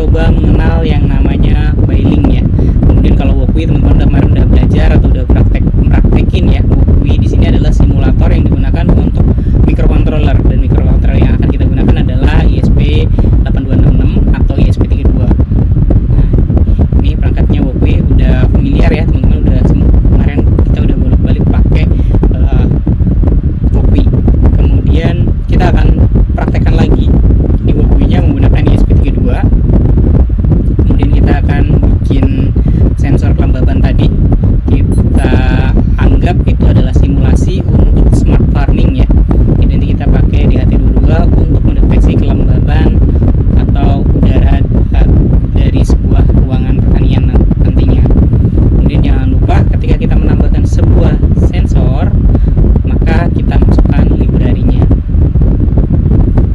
coba mengenal yang namanya Bailing ya. Kemudian kalau Wokwi teman-teman kemarin udah belajar atau udah praktekin ya. Wokwi di sini adalah simulator yang digunakan untuk microcontroller, dan microcontroller yang akan kita gunakan adalah ISP8266 atau ISP32. Nah, ini perangkatnya Wokwi udah familiar ya teman-teman, udah kemarin kita udah bolak-balik pakai Wokwi. Kemudian kita akan praktekkan lagi di Wokwi-nya menggunakan ISP32. Kemudian kita akan bikin sensor kelembaban tadi, kita anggap itu adalah simulasi untuk smart farming ya. Jadi nanti kita pakai DHT22 untuk mendeteksi kelembaban atau udara dari sebuah ruangan pertanian nantinya. Kemudian jangan lupa ketika kita menambahkan sebuah sensor, maka kita masukkan library-nya.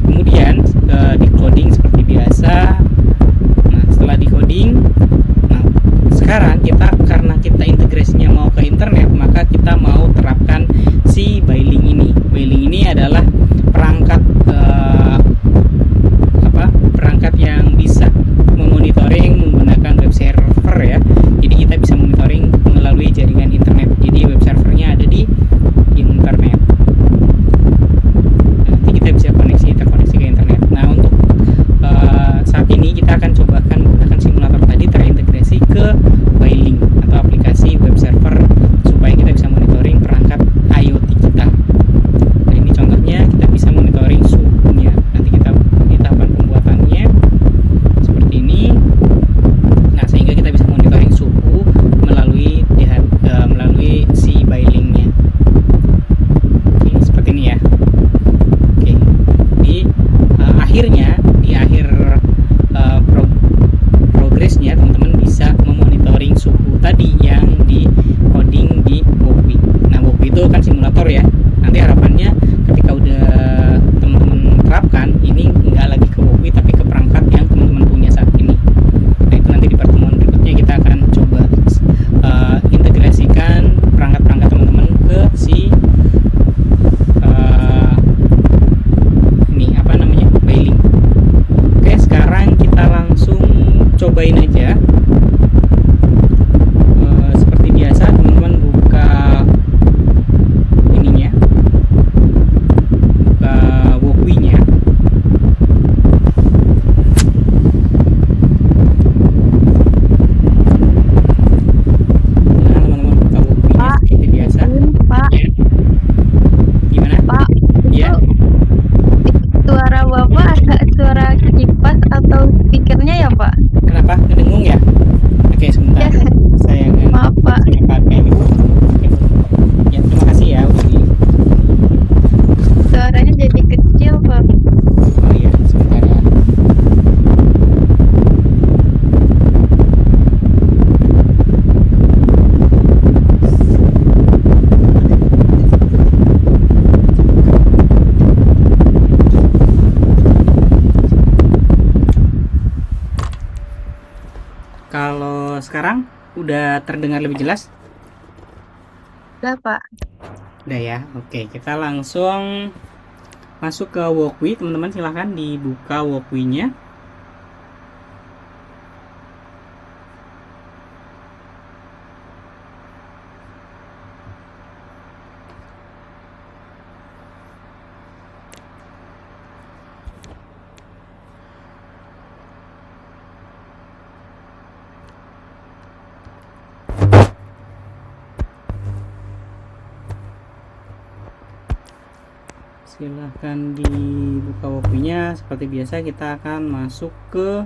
Kemudian di coding seperti biasa. Nah, setelah di coding, nah sekarang karena kita integrasinya mau ke internet, maka kita mau terapkan si Bailing ini. Bailing ini adalah perangkat perangkat yang bisa memonitoring menggunakan web server ya. Jadi kita bisa monitoring melalui jaringan internet. Jadi web servernya ada di internet. Nanti kita bisa terkoneksi ke internet. Nah, untuk saat ini kita akan cobakan menggunakan simulator tadi terintegrasi ke Bailing atau aplikasi web server supaya kita bisa monitoring perangkat IoT kita. Nah, ini contohnya kita bisa monitoring suhunya. Nanti kita di tahapan pembuatannya seperti ini. Nah, sehingga kita bisa monitoring suhu melalui si Bailingnya. Oke, seperti ini ya. Oke, di akhir progresnya teman-teman bisa memonitoring suhu tadi yang di coding di Wokwi. Nah, Wokwi itu kan simulator ya. Nanti harapannya ketika udah teman-teman terapkan, ini nggak lagi ke Wokwi tapi ke perangkat yang teman-teman punya saat ini. Nah, itu nanti di pertemuan berikutnya kita akan coba integrasikan perangkat-perangkat teman-teman ke si Bailing. Oke, sekarang kita langsung cobain aja. Seperti biasa teman-teman buka ininya, buka Wokwi-nya. Nah, teman-teman buka Wokwi-nya seperti biasa. Pak, Ya. Gimana? Pak, Ya. itu suara Bapak ada suara kipas atau speakernya ya, Pak? Kenapa? Kedengung ya? Oke, sebentar. Ya, Saya akan maaf, Pak. saya pakai dulu. Oke. Ya, terima kasih ya udah Suaranya jadi kecil, Pak. Oh iya, sebentar ya. Kalau sekarang udah terdengar lebih jelas? Udah, Pak. Udah ya. Oke, kita langsung masuk ke Wokwi. Teman-teman silahkan dibuka Wokwi-nya. Silahkan dibuka Wokwi-nya. Seperti biasa kita akan masuk ke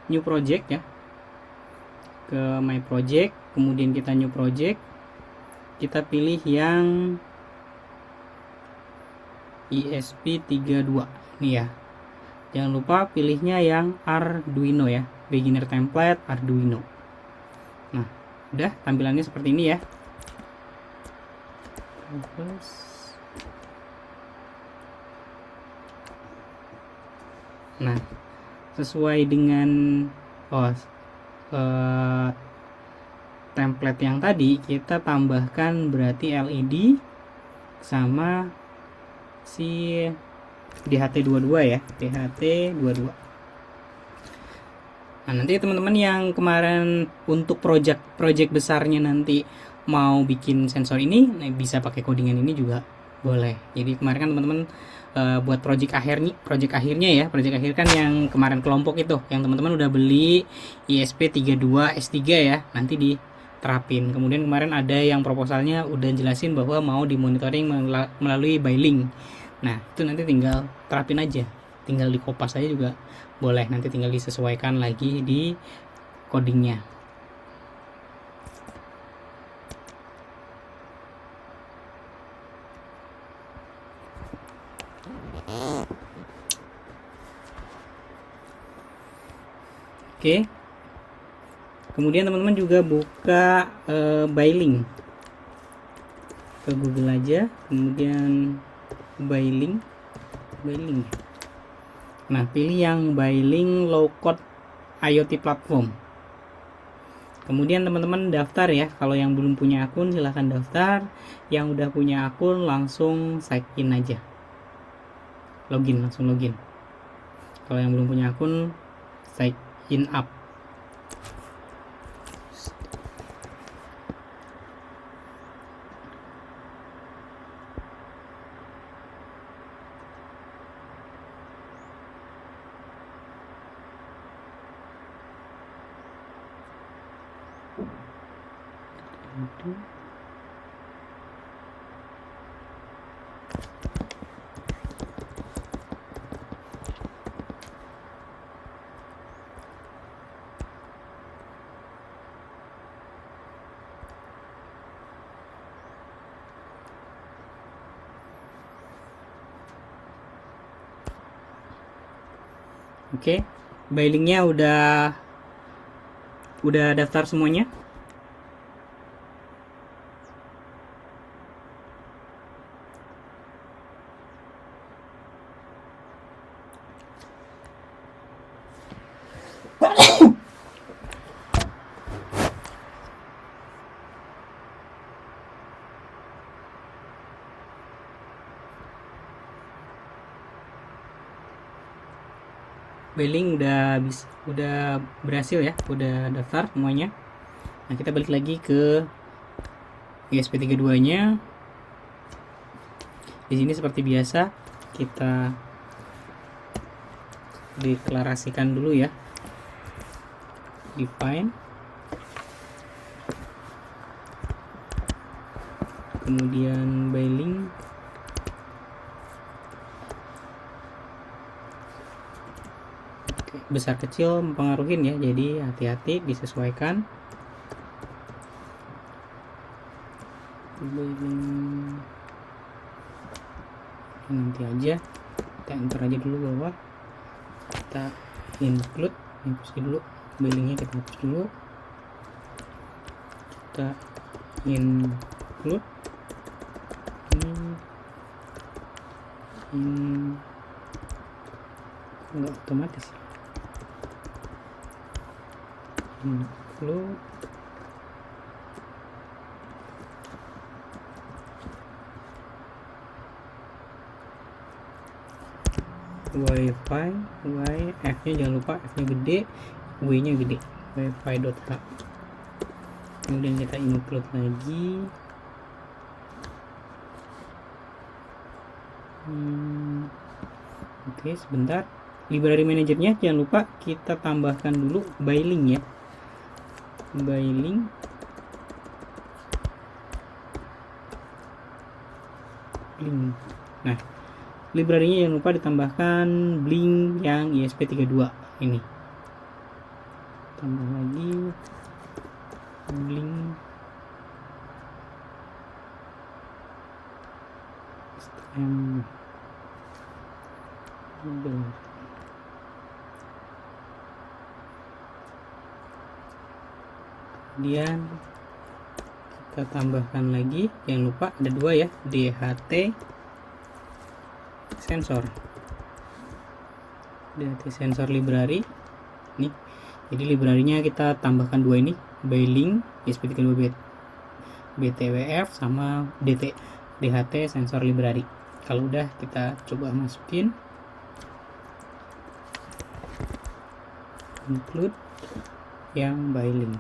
new project ya, ke my project, kemudian kita new project, kita pilih yang ISP32 nih ya. Jangan lupa pilihnya yang Arduino ya, beginner template Arduino. Nah, udah tampilannya seperti ini ya. Terus nah, sesuai dengan template yang tadi, kita tambahkan berarti LED sama si DHT22 ya, DHT22. Nah, nanti teman-teman yang kemarin untuk project besarnya nanti mau bikin sensor ini, nah bisa pakai codingan ini juga boleh. Jadi kemarin kan teman-teman buat project akhirnya ya, project akhir kan yang kemarin kelompok itu, yang teman-teman udah beli ISP32 S3 ya, nanti diterapin. Kemudian kemarin ada yang proposalnya udah jelasin bahwa mau dimonitoring melalui Bailink. Nah, itu nanti tinggal terapin aja, tinggal dikopas aja juga boleh, nanti tinggal disesuaikan lagi di codingnya. Oke. Kemudian teman-teman juga buka Bailink ke Google aja, kemudian Bailink. Nah, pilih yang Bailink Low Code IoT Platform. Kemudian teman-teman daftar ya. Kalau yang belum punya akun silahkan daftar. Yang udah punya akun langsung sign in aja. Langsung login. Kalau yang belum punya akun sign in up. Oke, Bailinknya udah daftar semuanya. Bailink udah berhasil ya, udah daftar semuanya. Nah, kita balik lagi ke ISP32 nya. Di sini seperti biasa kita deklarasikan dulu ya, define, kemudian Bailink, besar kecil mempengaruhi ya, jadi hati-hati disesuaikan. Nanti aja kita enter aja dulu bawah, kita include, hapus dulu Bailinknya, kita hapus dulu, kita include ini enggak otomatis, include wifi, F nya jangan lupa, F nya gede, W nya gede, wifi.h. Kemudian kita include lagi, oke, sebentar. Library manajernya jangan lupa kita tambahkan dulu Bailink ya, Bailink Blink. Nah, library-nya jangan lupa ditambahkan Blink yang ISP32 ini. Tambah lagi Blink kemudian kita tambahkan lagi, jangan lupa ada dua ya, DHT sensor, DHT sensor library nih. Jadi library-nya kita tambahkan dua ini, Bailink ISP32 BTWF sama DHT sensor library. Kalau udah kita coba masukin. include yang by link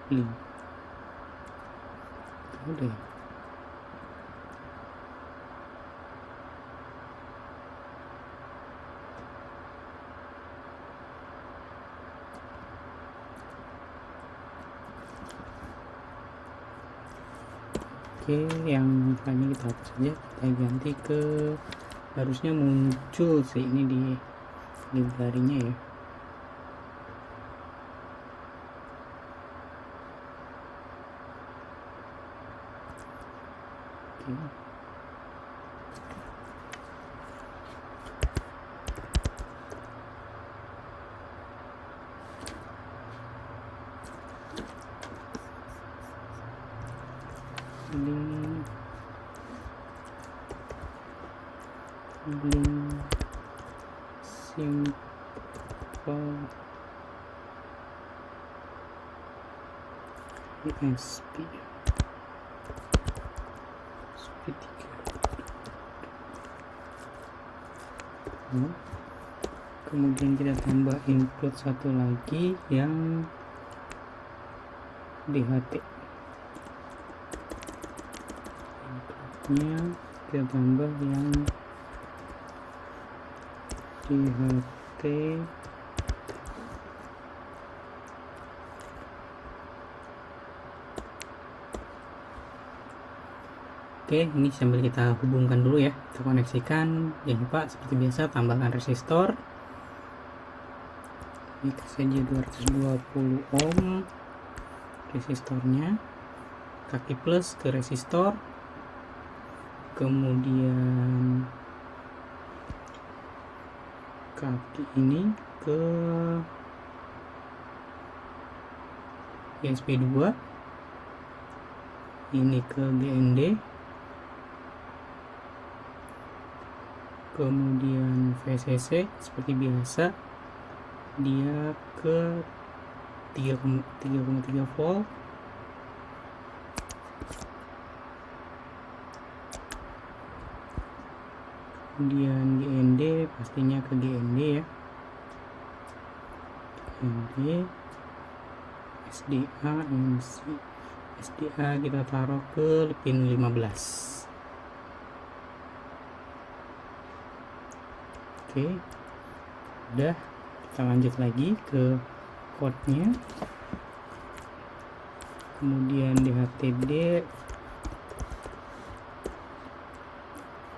link udah ya. Oke, yang tadi kita hapus saja, kita ganti ke harusnya muncul sih ini di library-nya ya. Oke. Link simple ESP kemudian kita tambah include satu lagi yang DHT, include-nya kita tambah yang DHT Oke, ini sambil kita hubungkan dulu ya, kita koneksikan. Jangan lupa seperti biasa tambahkan resistor. Ini saja 220 ohm resistornya, kaki plus ke resistor, kemudian kaki ini ke ESP2, ini ke GND, kemudian VCC seperti biasa dia ke 3,3 volt, kemudian GND pastinya ke GND ya, GND, SDA, MC, SDA kita taruh ke pin 15. Oke, udah, kita lanjut lagi ke code-nya, kemudian DHTD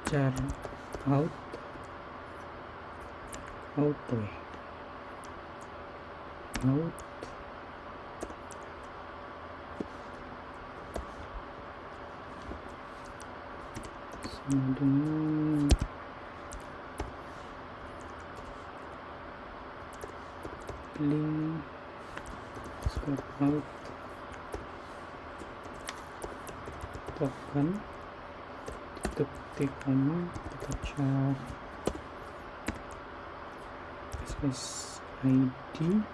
char auto sama dengan link start out token tutup T koma kita char SSID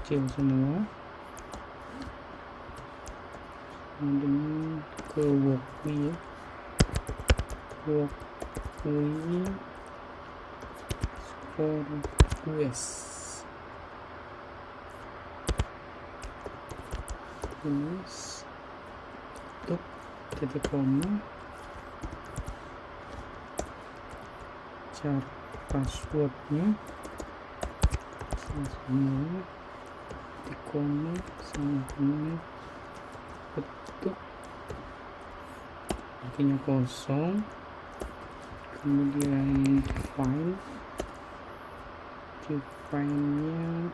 kecil semua, kemudian ke walkway ya, walkway for US tutup titik koma, char passwordnya semua titik koma sama tutup artinya kosong, kemudian define-nya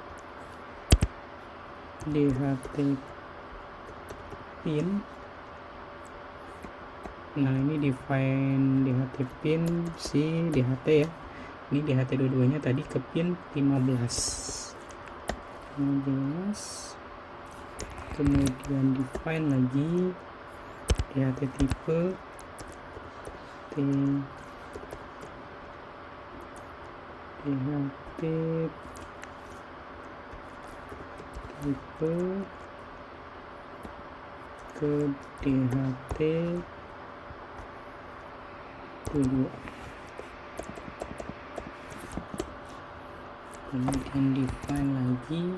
DHT pin. Nah, ini define DHT pin si DHT ya. Ini DHT dua-duanya tadi ke pin 15. Kemudian define lagi DHT tipe DHT tipe ke DHT 22, kemudian define lagi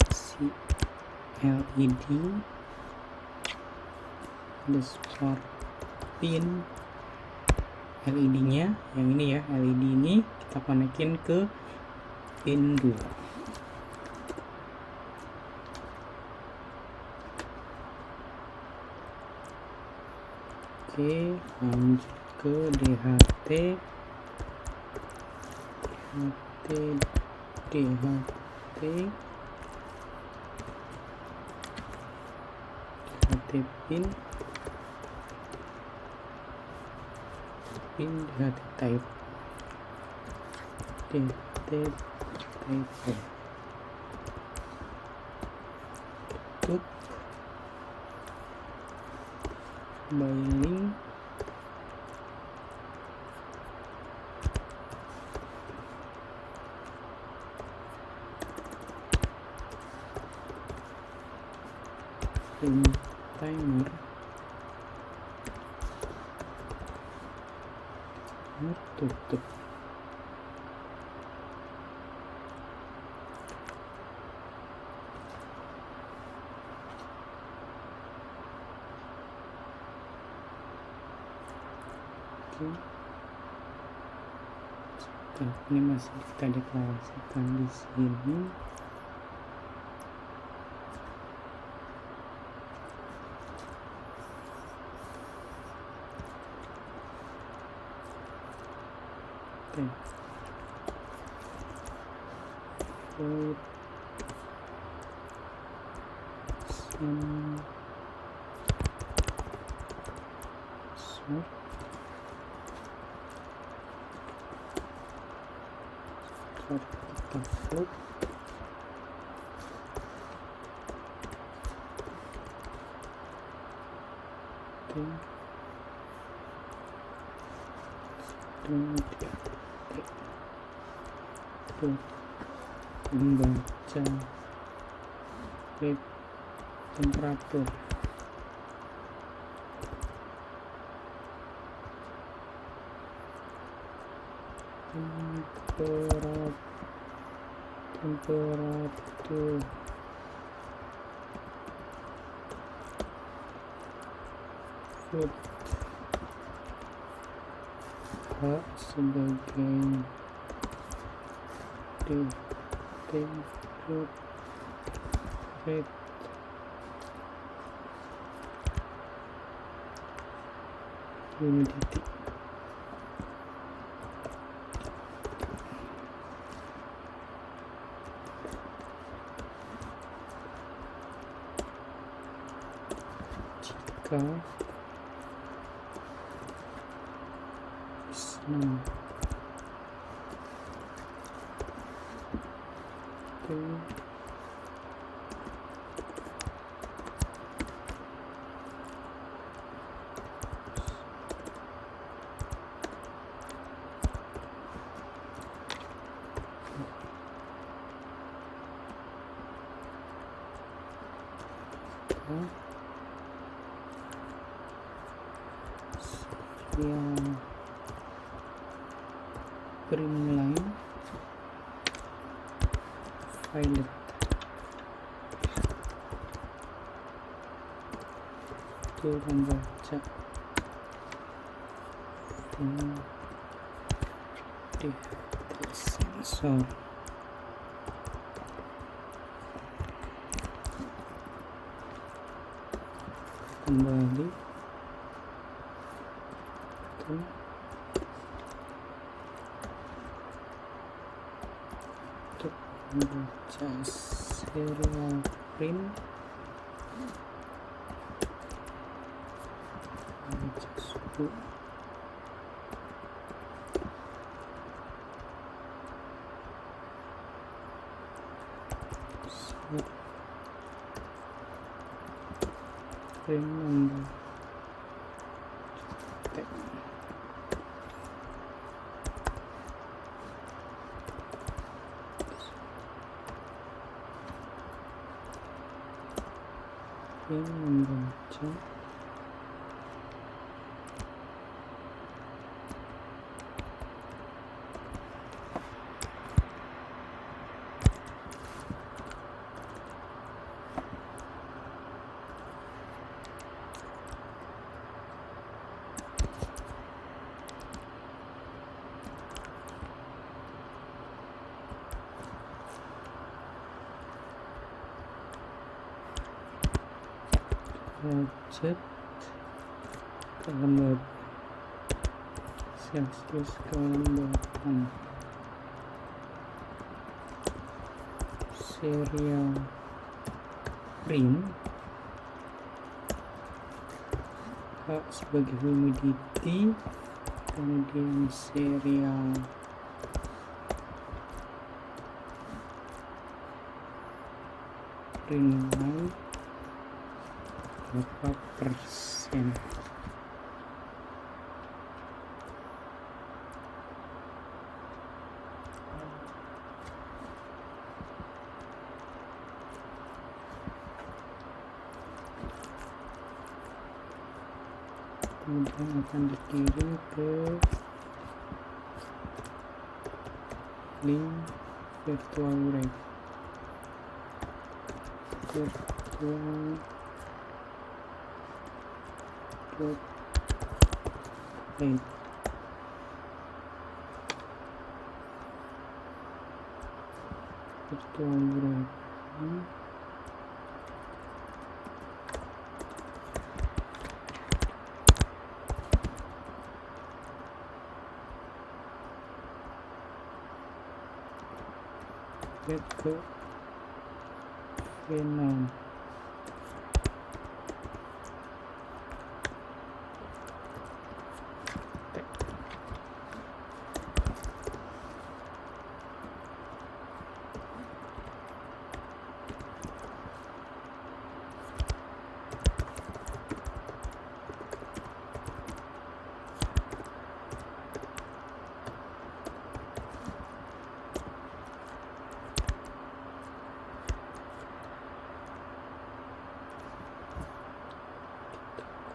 si LED underscore pin. LED nya yang ini ya, LED ini kita konekin ke pin 2. Oke, lanjut ke DHT pin DHT type tutup by link timer tutup. Oke, ini masih kita deklarasikan di sini. Kita flip membaca temperatur food H sebagai temperature rate humidity. Jika senang yang Printline file itu membaca di sensor kembali untuk membaca serial print, membaca suhu, print number Pin membaca derajat kelembaban Celcius kelembaban serial print sebagai humidity, kemudian serial print line berapa persen. Kemudian akan dikirim ke link virtual rate ke V6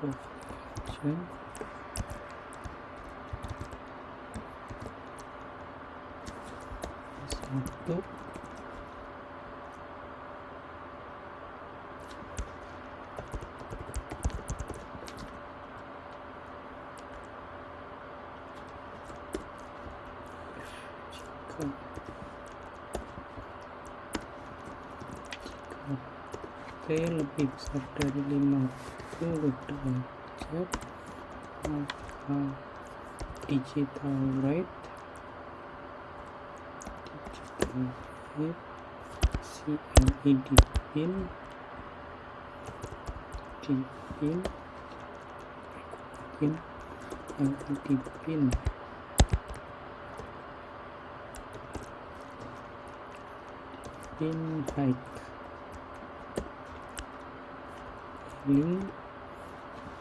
conversion satu jika T lebih besar dari 50 derajat, maka digital rate CME di pin height link,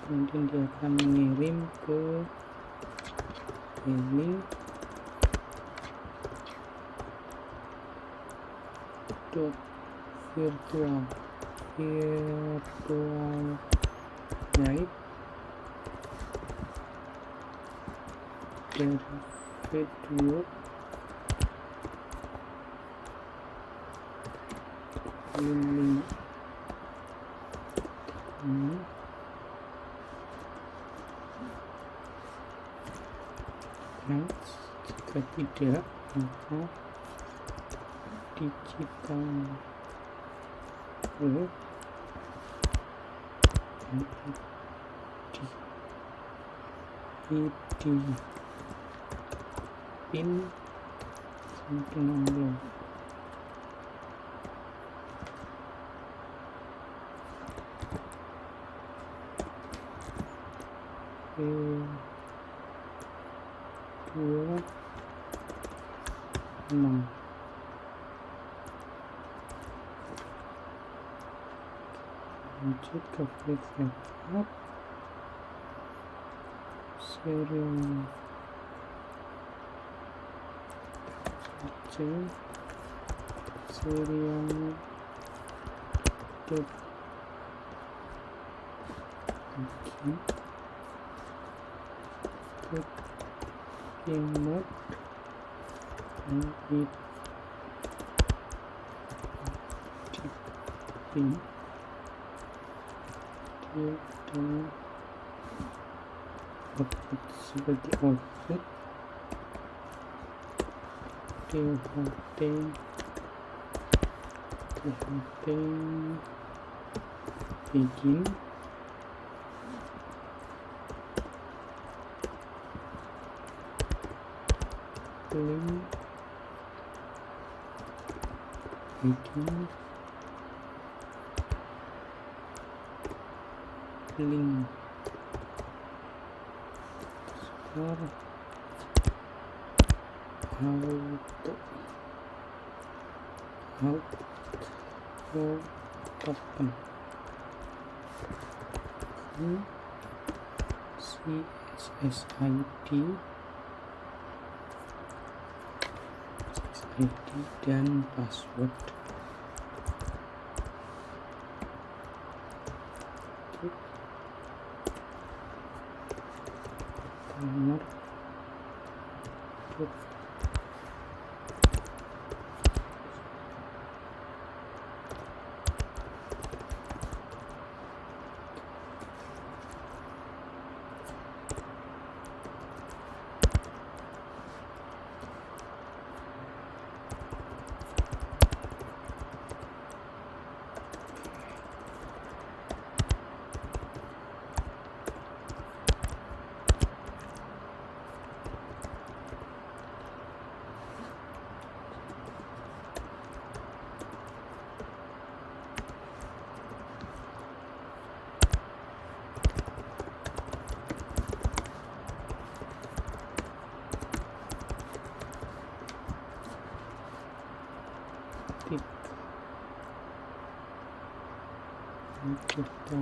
kemudian dia akan mengirim ke link virtual right dari V2 5 jika tidak maka digital di pin sampai 16 6 lanjut ke flip setup serial bikin remote ini dan output sebagai output tht begin link begin link for auto open SSID dan password. Timer kita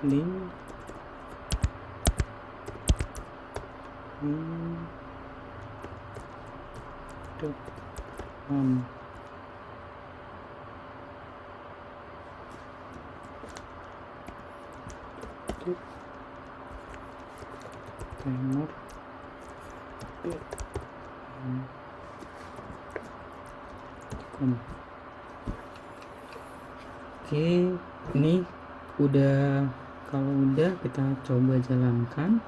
link depan timer Oke, ini udah. Kalau udah, kita coba jalankan.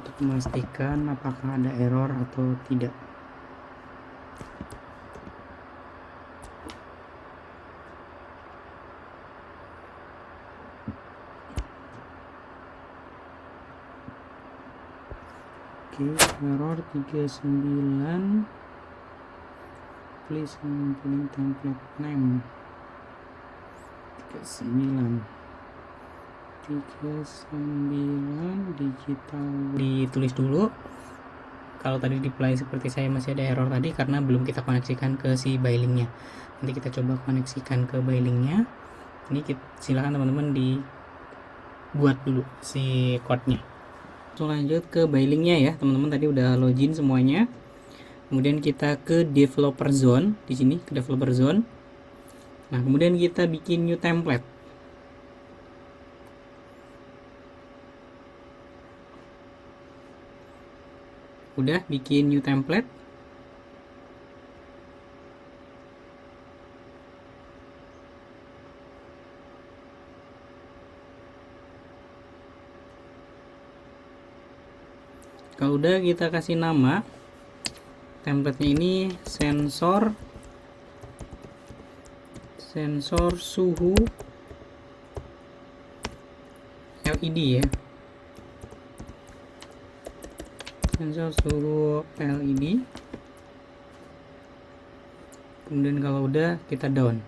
Untuk memastikan apakah ada error atau tidak. Oke, error 39, please including template name. 39 digital. Ditulis dulu. Kalau tadi di play seperti saya masih ada error tadi karena belum kita koneksikan ke si bailingnya. Nanti kita coba koneksikan ke bailingnya. Ini silakan teman-teman dibuat dulu si code-nya. Langsung lanjut ke bailingnya ya teman-teman. Tadi udah login semuanya. Kemudian kita ke developer zone. Di sini ke developer zone. Nah, kemudian kita bikin new template. Udah bikin new template. Kalau udah, kita kasih nama templatenya ini sensor suhu LED ya, sensor suhu LED. Kemudian kalau udah, kita down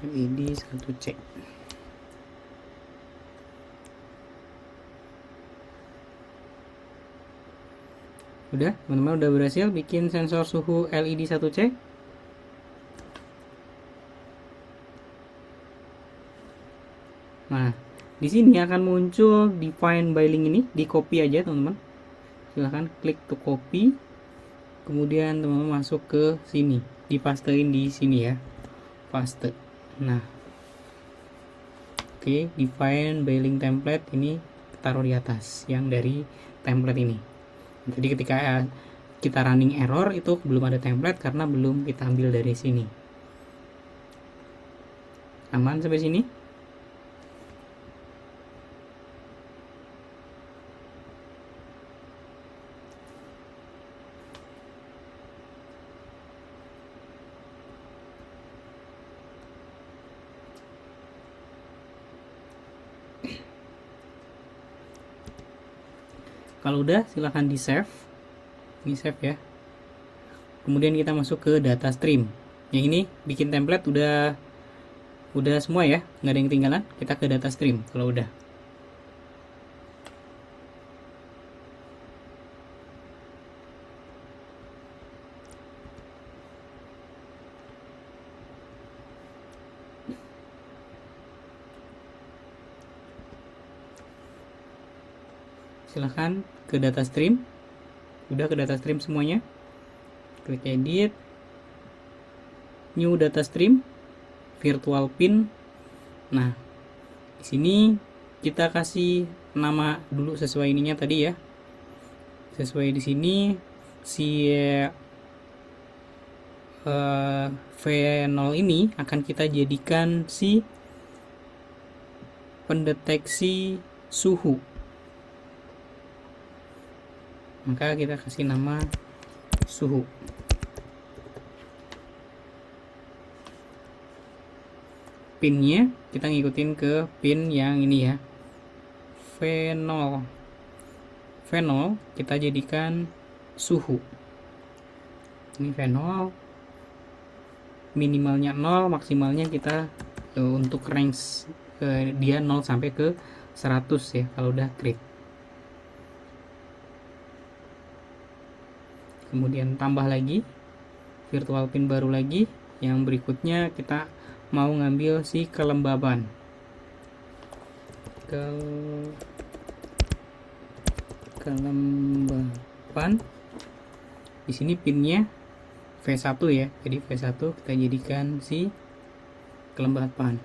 LED 1C. Udah, teman-teman udah berhasil bikin sensor suhu LED 1C. Nah, di sini akan muncul define bailing ini, di copy aja teman-teman. silahkan klik to copy, kemudian teman-teman masuk ke sini, dipastein di sini ya, paste. Nah, oke, define bailing template ini taruh di atas yang dari template ini. Jadi ketika kita running error itu belum ada template karena belum kita ambil dari sini. Aman sampai sini? Kalau udah silahkan di save. Ini save ya. Kemudian kita masuk ke data stream. Yang ini bikin template udah semua ya, nggak ada yang ketinggalan. Kita ke data stream kalau udah. Silahkan ke data stream. Udah ke data stream semuanya, klik edit, new data stream, virtual pin. Nah, di sini kita kasih nama dulu sesuai ininya tadi ya, sesuai di sini si V0 ini akan kita jadikan si pendeteksi suhu. Maka kita kasih nama suhu. Pinnya kita ngikutin ke pin yang ini ya, V0. V0 kita jadikan suhu. Ini V0, minimalnya 0, maksimalnya kita untuk range dia 0 sampai ke 100 ya kalau udah create. Kemudian tambah lagi virtual pin baru lagi. Yang berikutnya kita mau ngambil si kelembaban. Kelembaban. Di sini pinnya V1 ya. Jadi V1 kita jadikan si kelembaban.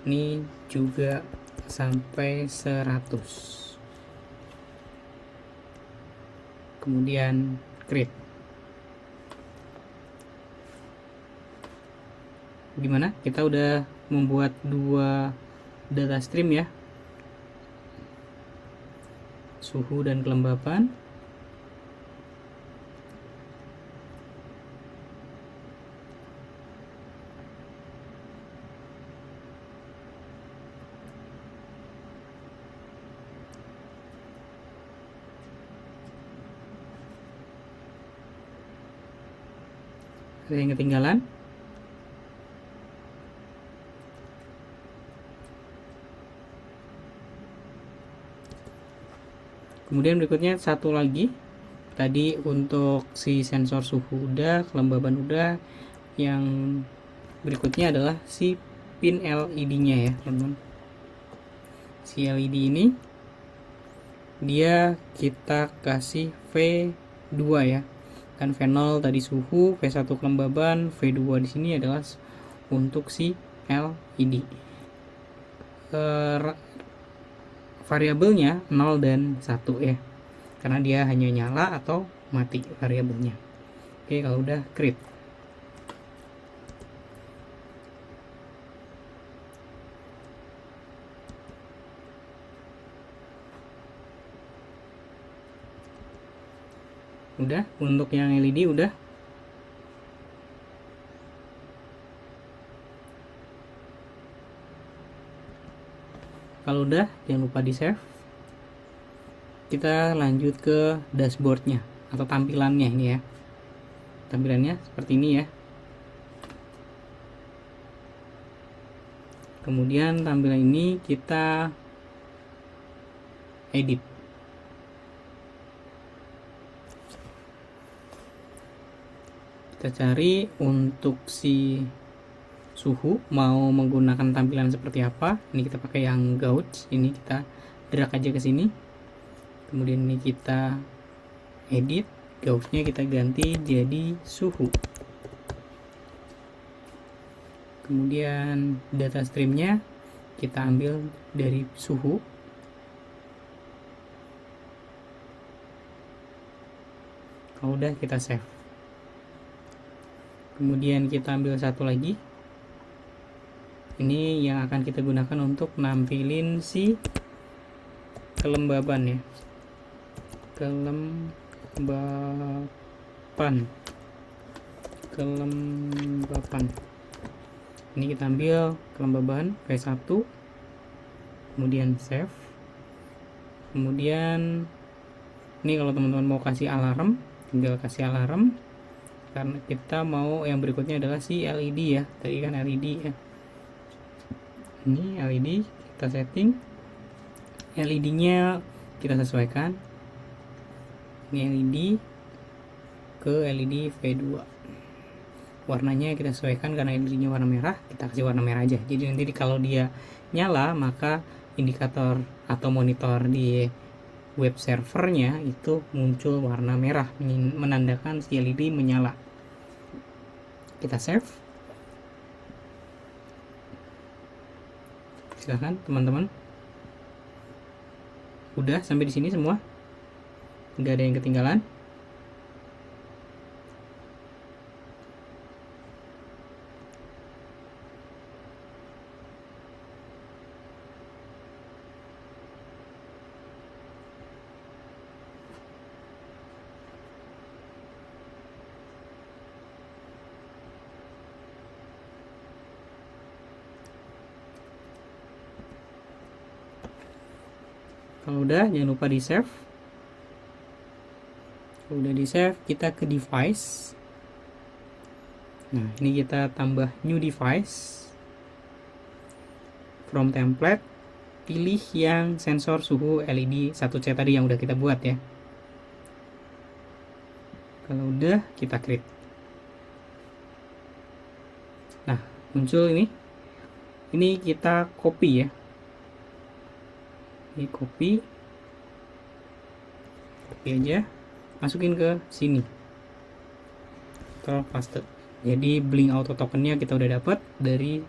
Ini juga sampai 100. Kemudian create. Gimana? Kita udah membuat dua data stream ya, suhu dan kelembapan. Ada yang ketinggalan? Kemudian berikutnya satu lagi. Tadi untuk si sensor suhu udah, kelembaban udah. Yang berikutnya adalah si pin LED-nya ya, teman-teman. Si LED ini dia kita kasih V2 ya. Kan V0 tadi suhu, V1 kelembaban, V2 di sini adalah untuk si LED. Variabelnya 0 dan 1 ya. Karena dia hanya nyala atau mati variabelnya. Oke, kalau udah create. Udah, untuk yang LED udah. Kalau udah, jangan lupa di save. Kita lanjut ke dashboardnya atau tampilannya ini ya. Tampilannya seperti ini ya. Kemudian tampilan ini kita edit. Kita cari untuk si suhu mau menggunakan tampilan seperti apa. Ini kita pakai yang gauge. Ini kita drag aja ke sini. Kemudian ini kita edit, gauge-nya kita ganti jadi suhu. Kemudian data streamnya kita ambil dari suhu. Kalau udah kita save. Kemudian kita ambil satu lagi. Ini yang akan kita gunakan untuk nampilin si kelembaban ya. Kelembaban. Ini kita ambil kelembaban V1, kemudian save. Kemudian ini kalau teman-teman mau kasih alarm, tinggal kasih alarm, karena kita mau yang berikutnya adalah si LED ya. Tadi kan LED ya. Ini LED kita setting, LED-nya kita sesuaikan. Ini LED ke LED V2. Warnanya kita sesuaikan, karena LED-nya warna merah, kita kasih warna merah aja. Jadi nanti kalau dia nyala, maka indikator atau monitor di web servernya itu muncul warna merah, menandakan si LED menyala. Kita save. Silahkan teman-teman. Udah sampai di sini semua, nggak ada yang ketinggalan. Kalau udah, jangan lupa di save. Kalau udah di save, kita ke device. Nah, ini kita tambah new device. From template, pilih yang sensor suhu LED 1C tadi yang udah kita buat ya. Kalau udah, kita create. Nah, muncul ini. Ini kita copy ya. Ini copy aja, masukin ke sini, control paste. Jadi blink auto tokennya kita udah dapat dari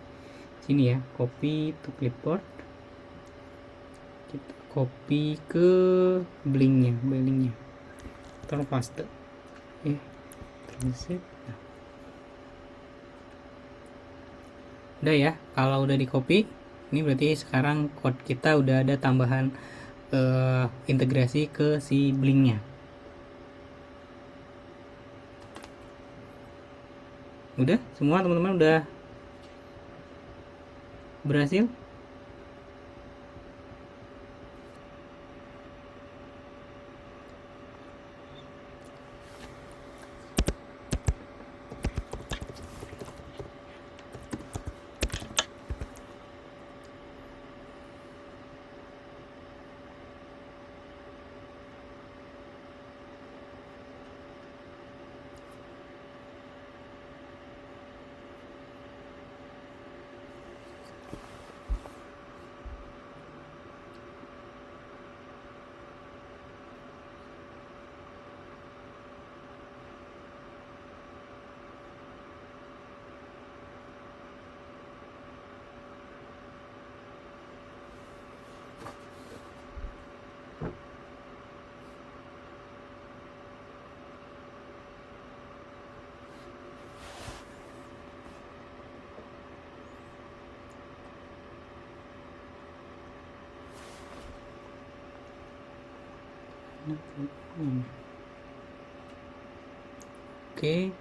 sini ya. Copy to clipboard, kita copy ke blinknya, control paste. Transit. Nah. Udah ya, kalau udah di copy, ini berarti sekarang code kita udah ada tambahan integrasi ke si blinknya. Udah semua teman-teman, udah berhasil. Oke,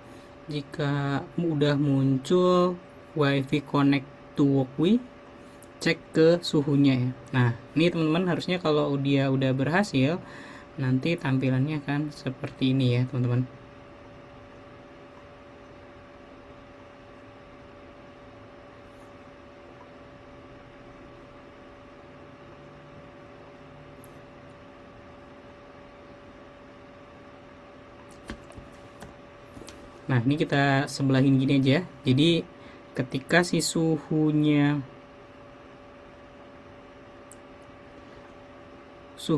jika udah muncul WiFi connect to walkway, cek ke suhunya ya. Nah, ini teman-teman harusnya kalau dia udah berhasil, nanti tampilannya kan seperti ini ya teman-teman. Nah, ini kita sebelahin gini aja. Jadi ketika si suhunya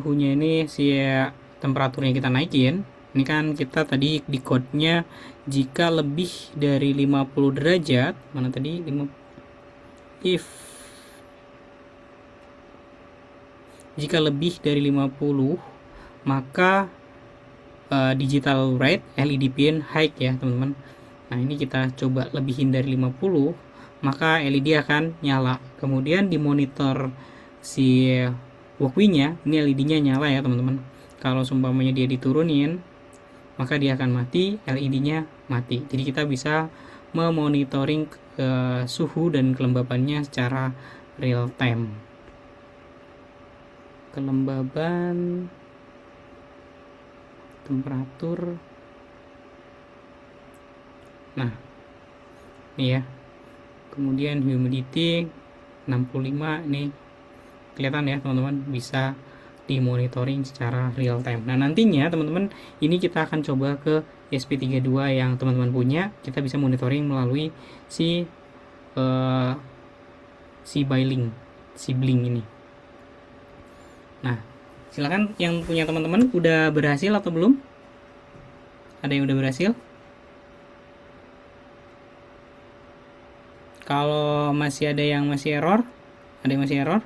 ini si temperaturnya kita naikin, Ini kan kita tadi di code-nya jika lebih dari 50 derajat, mana tadi? If jika lebih dari 50, maka digital rate LED pin high ya teman-teman. Nah ini kita coba lebihin dari 50, maka LED akan nyala. Kemudian di monitor si walkway-nya, ini LED-nya nyala ya teman-teman. Kalau seumpamanya dia diturunin, maka dia akan mati, LED-nya mati. Jadi kita bisa memonitoring suhu dan kelembabannya secara real time. Kelembaban, temperatur, nah ini ya, kemudian humidity 65, ini kelihatan ya teman-teman, bisa dimonitoring secara real time. Nah nantinya teman-teman, ini kita akan coba ke ESP32 yang teman-teman punya, kita bisa monitoring melalui si Blink ini. Nah silakan yang punya teman-teman udah berhasil atau belum? Ada yang udah berhasil? Kalau masih ada yang masih error, ada yang masih error?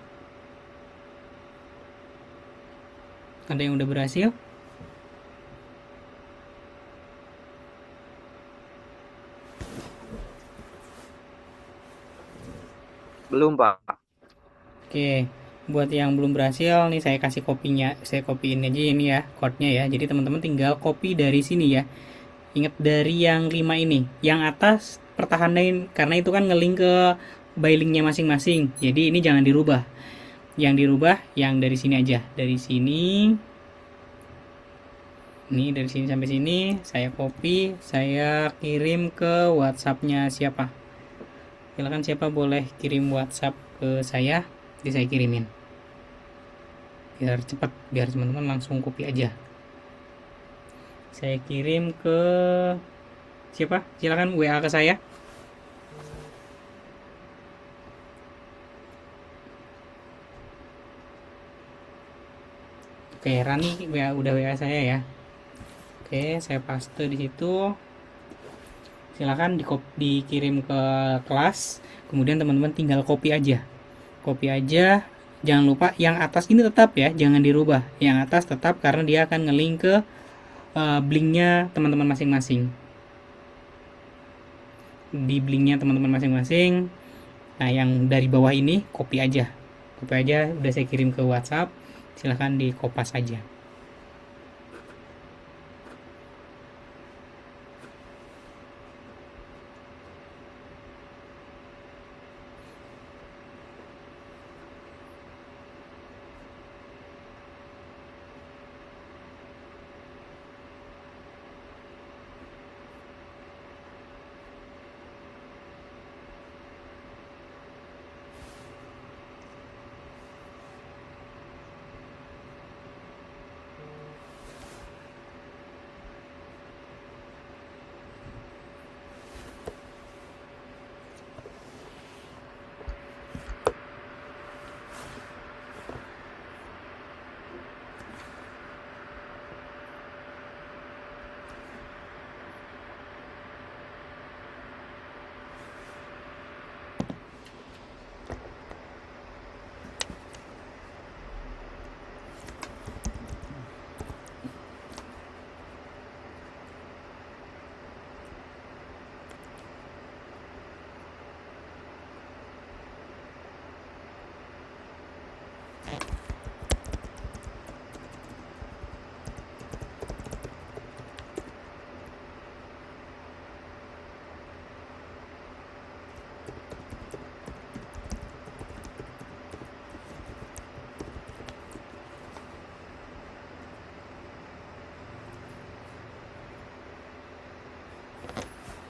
Ada yang udah berhasil? Belum, Pak. Oke, buat yang belum berhasil nih saya kasih kopinya, saya kopiin aja ini ya, code-nya ya. Jadi teman-teman tinggal copy dari sini ya. Ingat dari yang 5 ini, yang atas pertahanin karena itu kan ngelink ke by-linknya masing-masing. Jadi ini jangan dirubah. Yang dirubah yang dari sini aja. Dari sini, ini dari sini sampai sini saya copy, saya kirim ke WhatsApp-nya siapa. Silakan siapa boleh kirim WhatsApp ke saya, nanti saya kirimin. Biar cepat, biar teman-teman langsung copy aja. Saya kirim ke siapa? Silakan WA ke saya. Oke, Rani udah WA saya ya. Oke, saya paste di situ. Silakan dikirim ke kelas. Kemudian teman-teman tinggal copy aja. Copy aja. Jangan lupa yang atas ini tetap ya, jangan dirubah. Yang atas tetap karena dia akan ngelink ke blinknya teman-teman masing-masing. Di blinknya teman-teman masing-masing. Nah, yang dari bawah ini copy aja. Copy aja, udah saya kirim ke WhatsApp. Silahkan di kopas aja.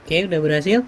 Oke, udah berhasil?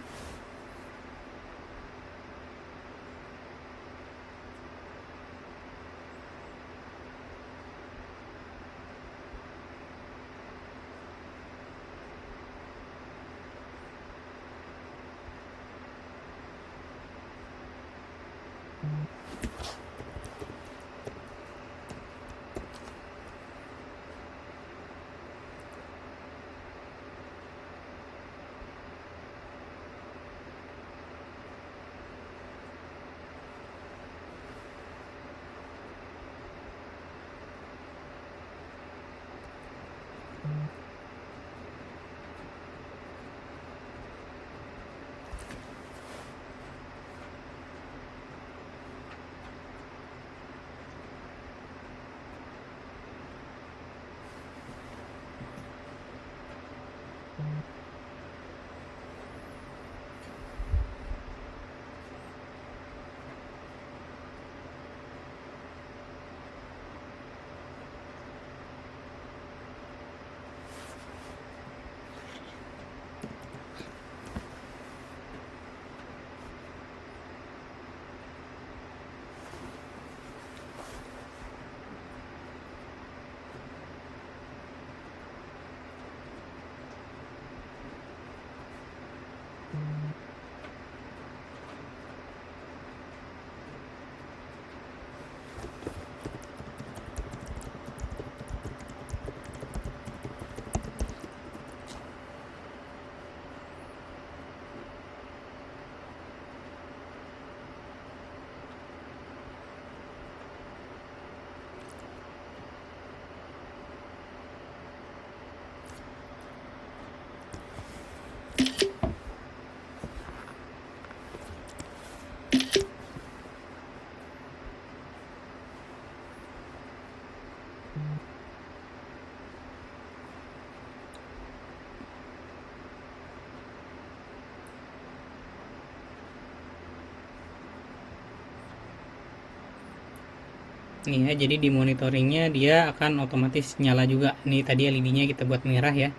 Nih ya, jadi di monitoringnya dia akan otomatis nyala juga. Ini tadi LED-nya kita buat merah ya.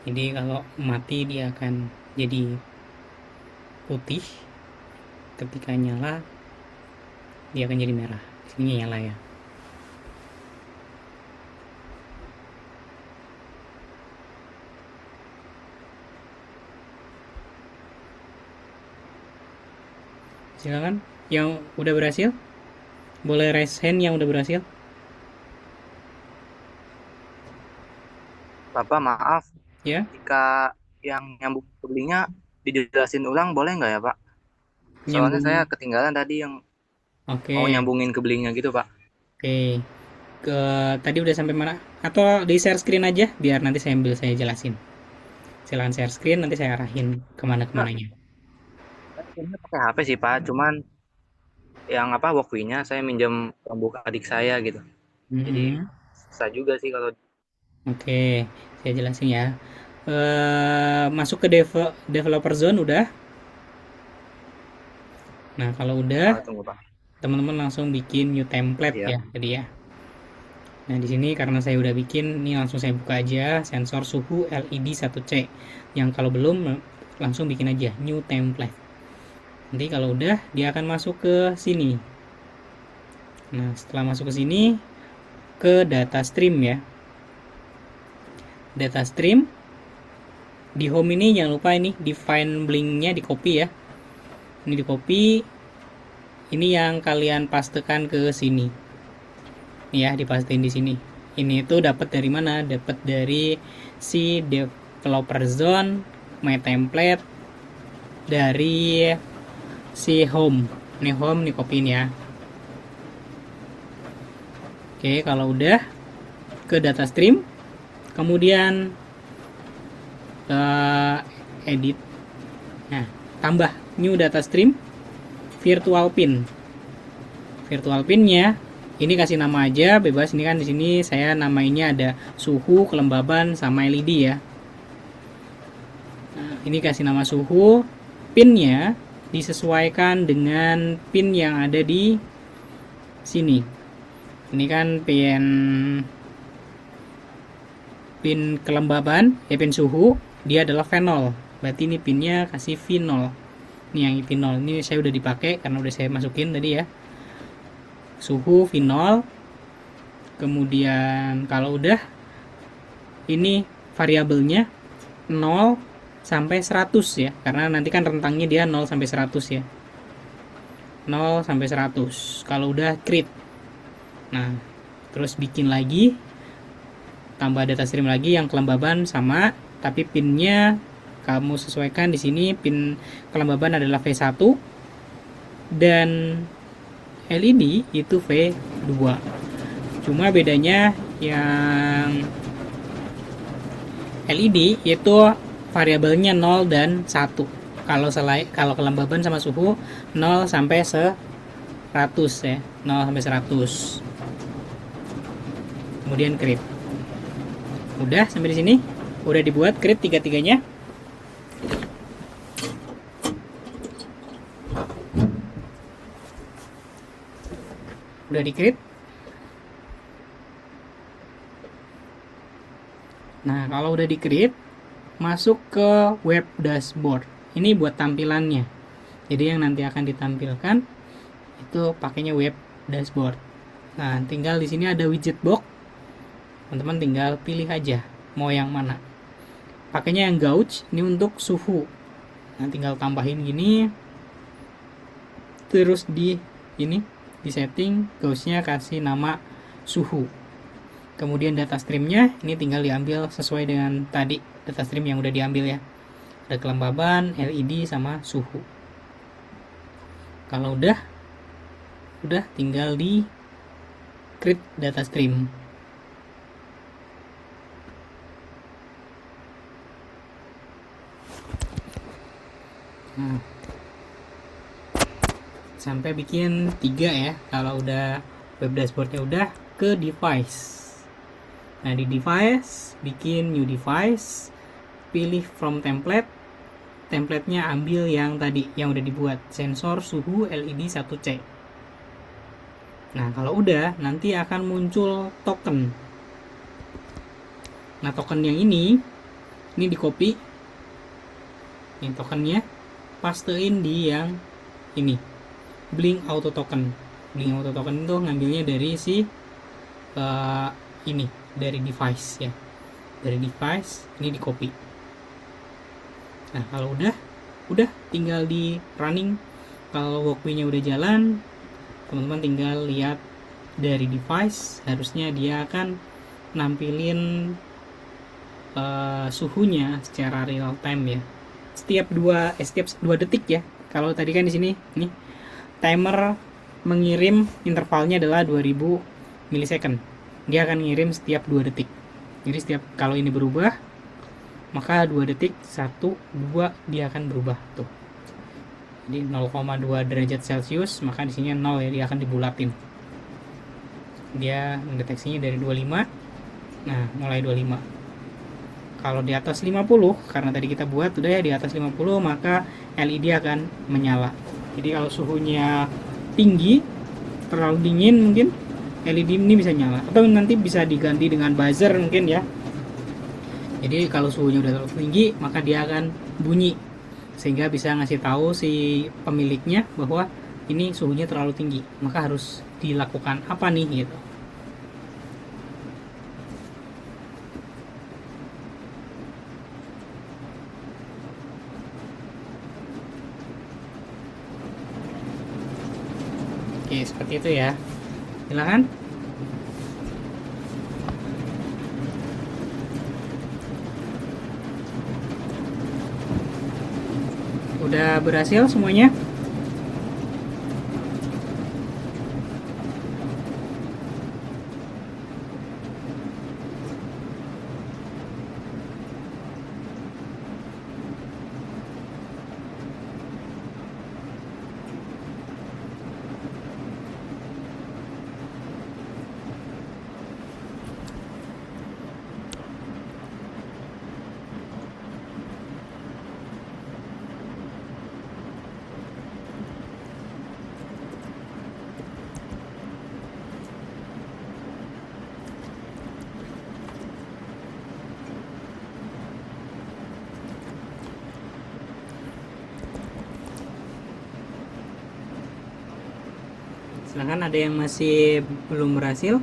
Jadi kalau mati dia akan jadi putih. Ketika nyala dia akan jadi merah. Sini nyala ya. Silakan yang udah berhasil. Boleh raise hand yang udah berhasil. Bapak maaf, Ya. jika yang nyambung ke belinya dijelasin ulang boleh nggak ya Pak? Soalnya Nyambung. saya ketinggalan tadi yang mau Oke. nyambungin ke belinya gitu Pak. Oke. Ke tadi udah sampai mana? Atau di share screen aja biar nanti saya jelasin. Silakan share screen nanti saya arahin Nah, kemana-kemananya. saya sebenarnya pakai HP sih Pak, cuman yang apa walkwie-nya saya minjem Chromebook adik saya gitu. Jadi Mm-mm. susah juga sih kalau Oke, saya jelasin ya. Masuk ke developer zone udah. Nah, kalau udah, tunggu Pak. teman-teman langsung bikin new template Ya. ya tadi ya. Nah, di sini karena saya udah bikin, ini langsung saya buka aja sensor suhu LED 1C. Yang kalau belum langsung bikin aja new template. Nanti kalau udah dia akan masuk ke sini. Nah, setelah masuk ke sini ke data stream ya. Data stream di home ini jangan lupa ini define blinknya di copy ya. Ini di copy, ini yang kalian pastekan ke sini. Nih ya, dipastiin di sini. Ini itu dapat dari mana? Dapat dari si developer zone, my template, dari si home. Ini home, nih copy ini ya. Oke, kalau udah ke data stream, kemudian edit. Nah, tambah new data stream virtual pin. Virtual pinnya ini kasih nama aja bebas. Ini kan di sini saya namainnya ada suhu, kelembaban, sama LED ya. Nah, ini kasih nama suhu. Pinnya disesuaikan dengan pin yang ada di sini. Ini kan pin kelembaban, ya pin suhu, dia adalah V0. Berarti ini pinnya kasih V0. Ini yang V0. Ini saya udah dipakai karena udah saya masukin tadi ya. Suhu V0. Kemudian kalau udah ini variabelnya 0 sampai 100 ya. Karena nanti kan rentangnya dia 0 sampai 100 ya. 0 sampai 100. Kalau udah create. Nah, terus bikin lagi, tambah data stream lagi yang kelembaban sama, tapi pinnya kamu sesuaikan di sini. Pin kelembaban adalah V1 dan LED itu V2. Cuma bedanya yang LED itu variabelnya 0 dan 1. Kalau kelembaban sama suhu 0 sampai 100 ya, 0 sampai 100. Kemudian create. Udah sampai di sini. Udah dibuat create tiga-tiganya. Udah di create. Nah, kalau udah di create, masuk ke web dashboard. Ini buat tampilannya. Jadi yang nanti akan ditampilkan itu pakainya web dashboard. Nah, tinggal di sini ada widget box. Teman-teman tinggal pilih aja mau yang mana. Pakainya yang gauge, ini untuk suhu. Nah, tinggal tambahin gini. Terus di setting gauge-nya kasih nama suhu. Kemudian data streamnya ini tinggal diambil sesuai dengan tadi data stream yang udah diambil ya. Ada kelembaban, LED sama suhu. Kalau udah tinggal di create data stream. Nah, sampai bikin 3 ya. Kalau udah web dashboardnya udah, ke device. Nah, di device, bikin new device, pilih from template. Templatenya ambil yang tadi, yang udah dibuat, sensor suhu LED 1C. Nah, kalau udah, nanti akan muncul token. Nah, token yang ini di copy. Ini tokennya, pastein di yang ini, Blink Auto Token. Blink Auto Token itu ngambilnya dari si ini, dari device ya. Dari device, ini di copy. Nah, kalau udah tinggal di running. Kalau walkway-nya udah jalan, teman-teman tinggal lihat dari device, harusnya dia akan nampilin suhunya secara real time ya. Setiap 2 detik ya. Kalau tadi kan di sini nih timer mengirim intervalnya adalah 2000 milisecond. Dia akan ngirim setiap 2 detik. Jadi setiap kalau ini berubah, maka 2 detik 1 2 dia akan berubah tuh. Jadi 0,2 derajat Celcius, maka di sini 0 ya, dia akan dibulatin. Dia mendeteksinya dari 25. Nah, mulai 25. Kalau di atas 50, karena tadi kita buat udah ya di atas 50, maka LED akan menyala. Jadi kalau suhunya tinggi, terlalu dingin mungkin LED ini bisa nyala, atau nanti bisa diganti dengan buzzer mungkin ya. Jadi kalau suhunya udah terlalu tinggi, maka dia akan bunyi, sehingga bisa ngasih tahu si pemiliknya bahwa ini suhunya terlalu tinggi, maka harus dilakukan apa nih gitu. Oke, seperti itu ya. Silakan. Udah berhasil semuanya? Silahkan, ada yang masih belum berhasil?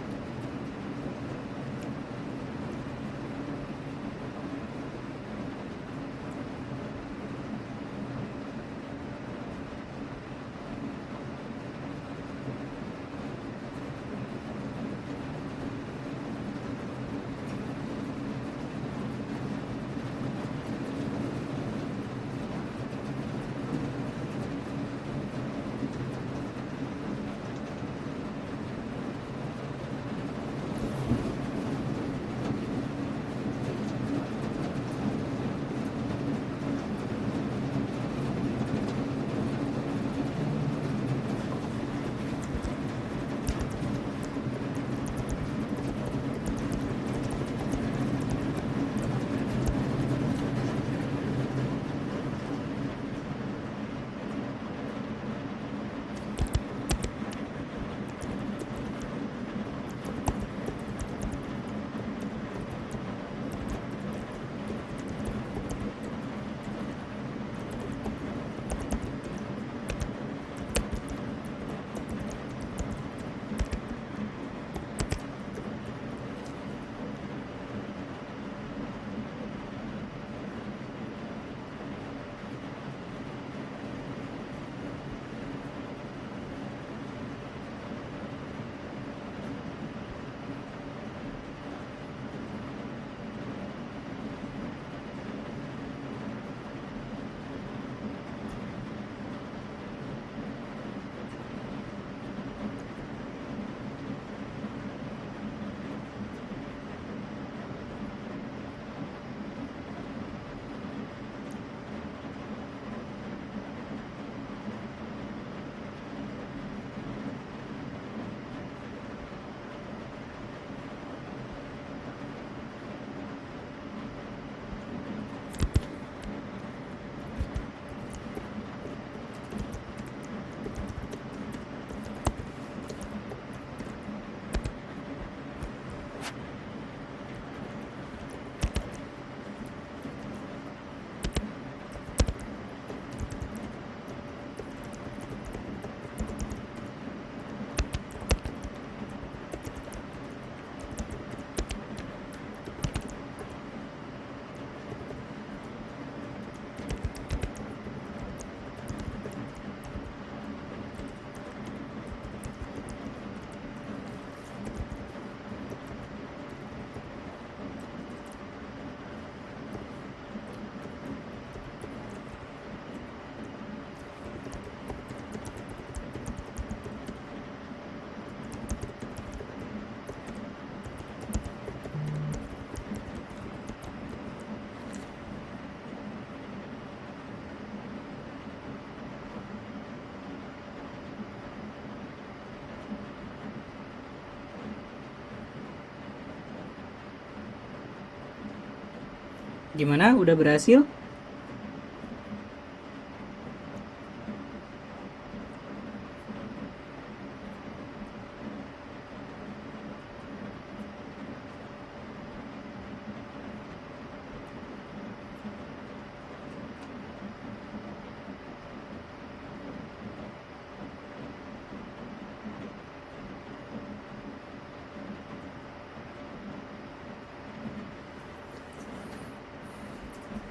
Gimana? Udah berhasil?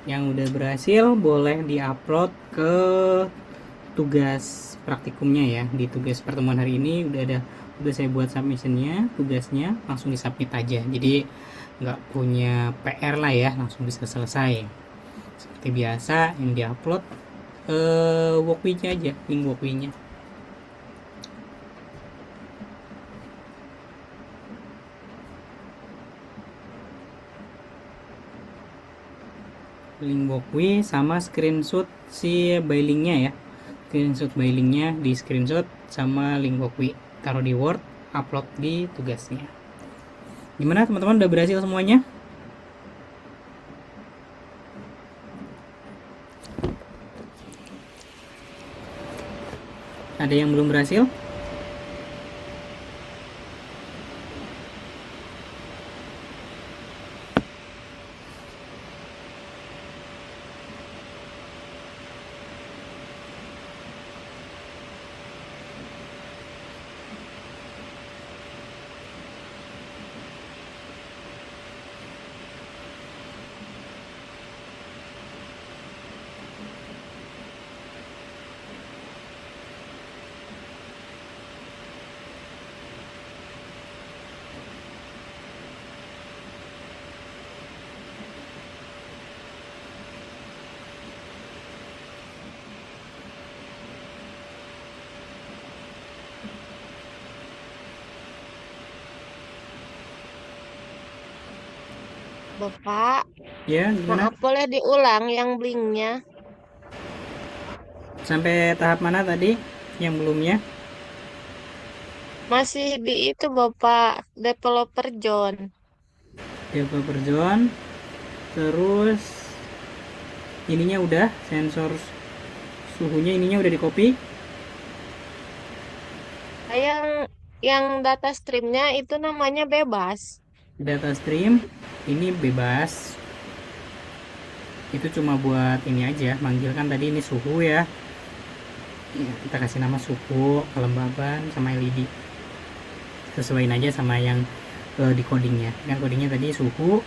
Yang udah berhasil boleh diupload ke tugas praktikumnya ya. Di tugas pertemuan hari ini udah saya buat submissionnya, tugasnya langsung disubmit aja. Jadi nggak punya PR lah ya, langsung bisa selesai. Seperti biasa yang diupload walkthrough-nya aja, link walkthrough-nya. Link walkthrough sama screenshot si by-linknya ya. Screenshot by-linknya di screenshot sama link walkthrough. Taruh di Word, upload di tugasnya. Gimana teman-teman, udah berhasil semuanya? Ada yang belum berhasil? Bapak, Ya, gimana? maaf boleh diulang yang blinknya? Sampai tahap mana tadi yang belumnya? Masih di itu Bapak, developer John. Developer John. Terus ininya udah, sensor suhunya ininya udah di copy. Yang data streamnya itu namanya bebas. Data stream ini bebas. Itu cuma buat ini aja, manggil kan tadi ini suhu ya. Ya, kita kasih nama suhu, kelembaban, sama LED. Sesuaiin aja sama yang di codingnya. Yang codingnya tadi suhu,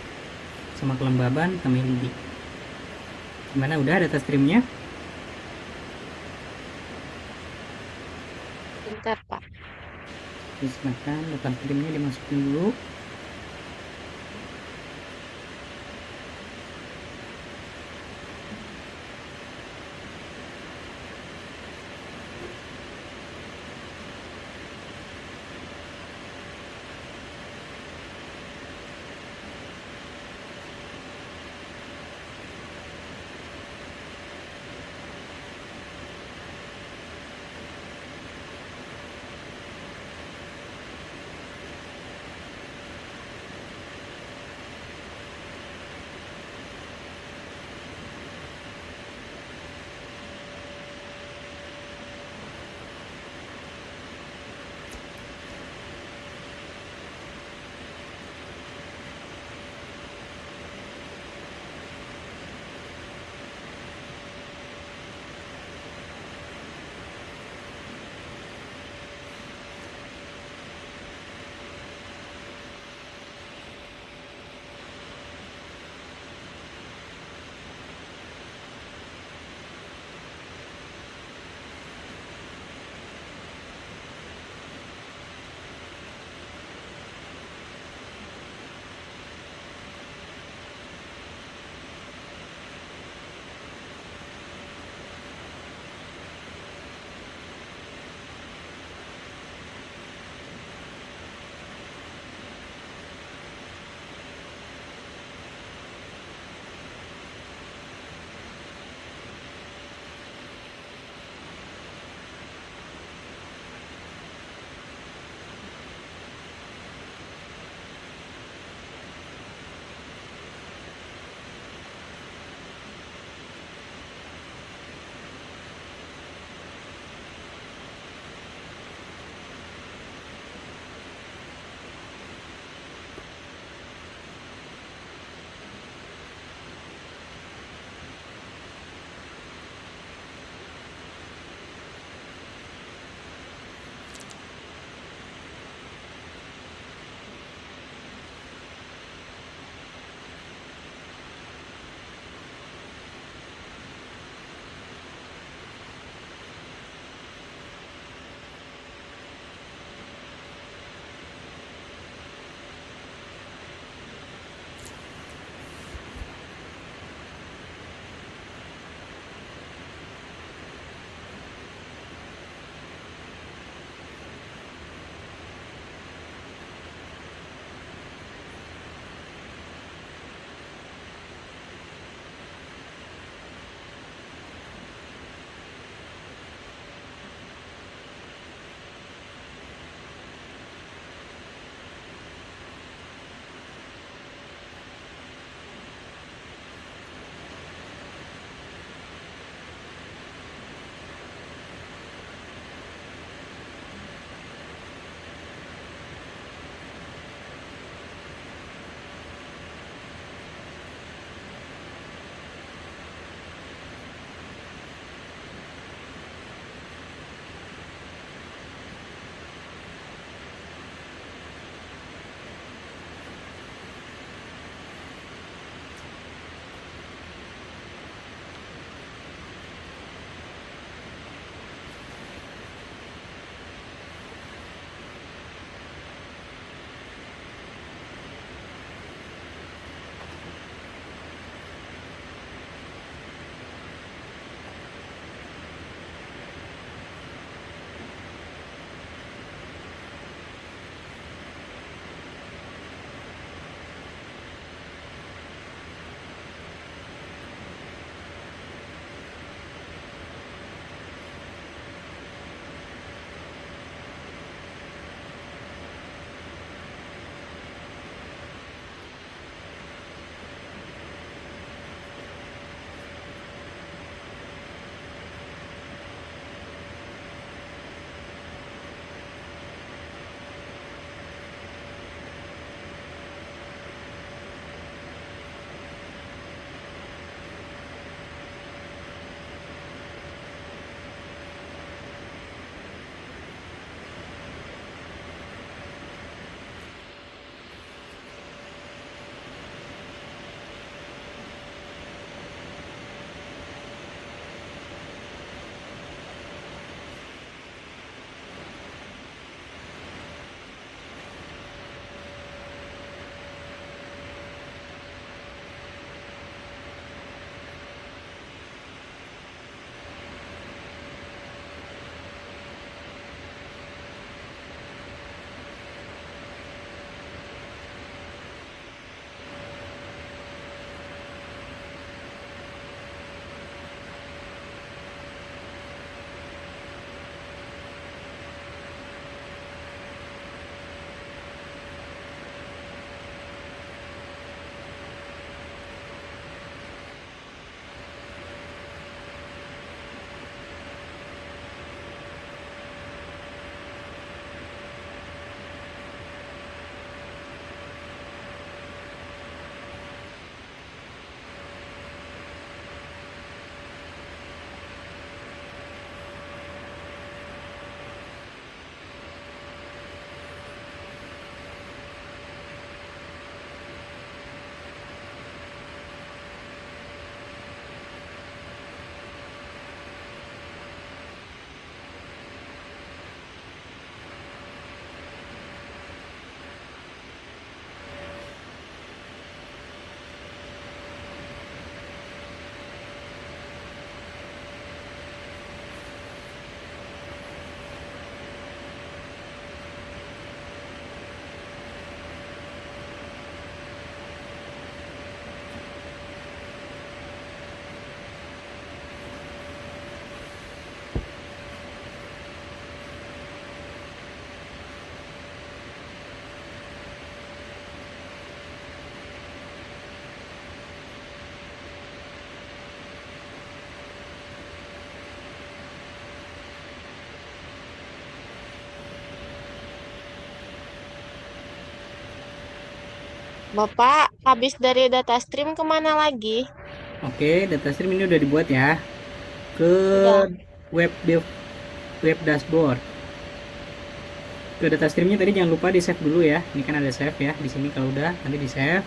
sama kelembaban, sama LED. Gimana, udah data streamnya? Bentar Pak. Silahkan data streamnya dimasukin dulu. Bapak, habis dari data stream kemana lagi? Oke, data stream ini udah dibuat ya. Ke Udah. web dev, web dashboard. Ke data streamnya tadi jangan lupa di save dulu ya. Ini kan ada save ya di sini. Kalau udah nanti di save.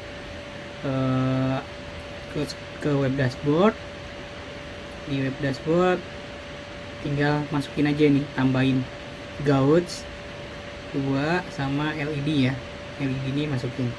Eh, ke web dashboard. Di web dashboard tinggal masukin aja nih, tambahin gauge 2 sama LED ya. LED ini masukin.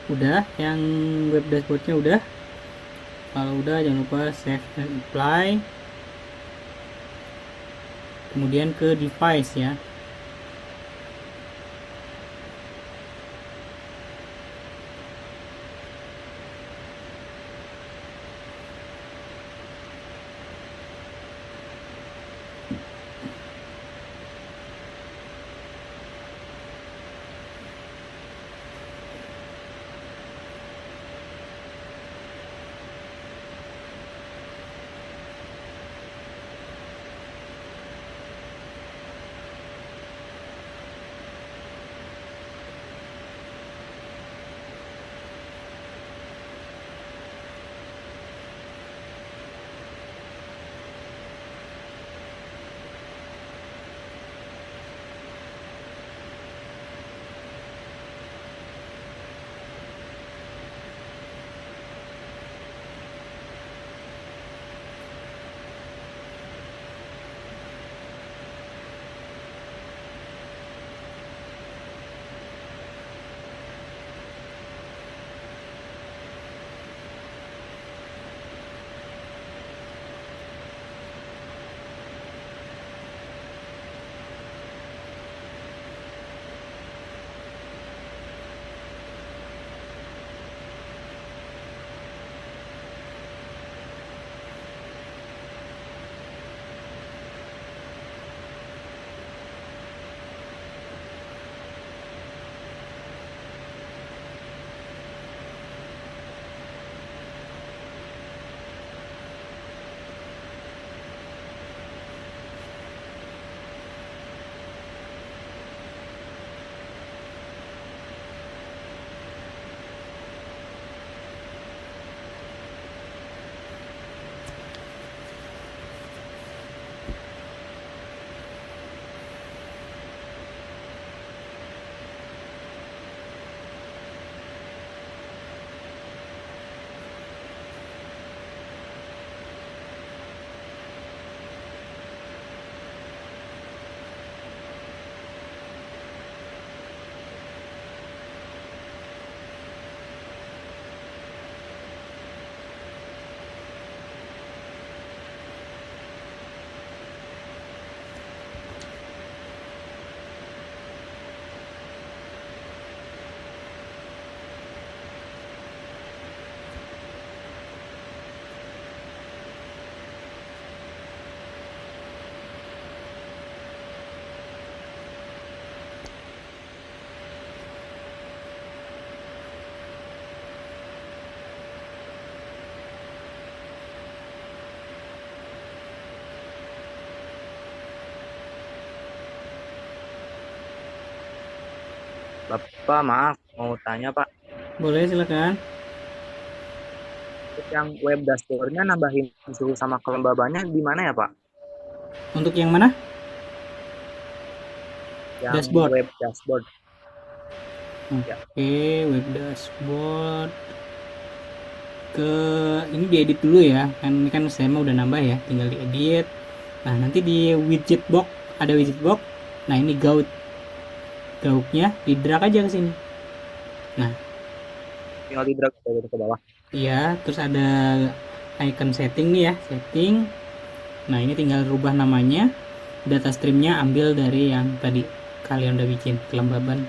Udah, yang web dashboardnya udah. Kalau udah jangan lupa save and apply. Kemudian ke device ya. Bapak maaf mau tanya Pak, Boleh silakan. untuk yang web dashboardnya nambahin suhu sama kelembabannya di mana ya Pak? Untuk yang mana? Yang Dashboard. web dashboard ya. Oke, web dashboard. Ke ini diedit dulu ya. Kan ini kan saya mau udah nambah ya, tinggal diedit. Nah, nanti di widget box ada widget box. Nah, ini gautnya di drag aja ke sini. Nah, Tinggal di drag ke bawah. iya, terus ada icon setting nih ya, setting. Nah, ini tinggal rubah namanya. Data streamnya ambil dari yang tadi kalian udah bikin, kelembaban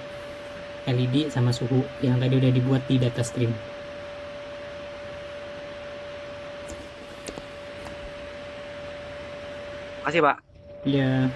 LED sama suhu yang tadi udah dibuat di data stream. Makasih Pak. Ya,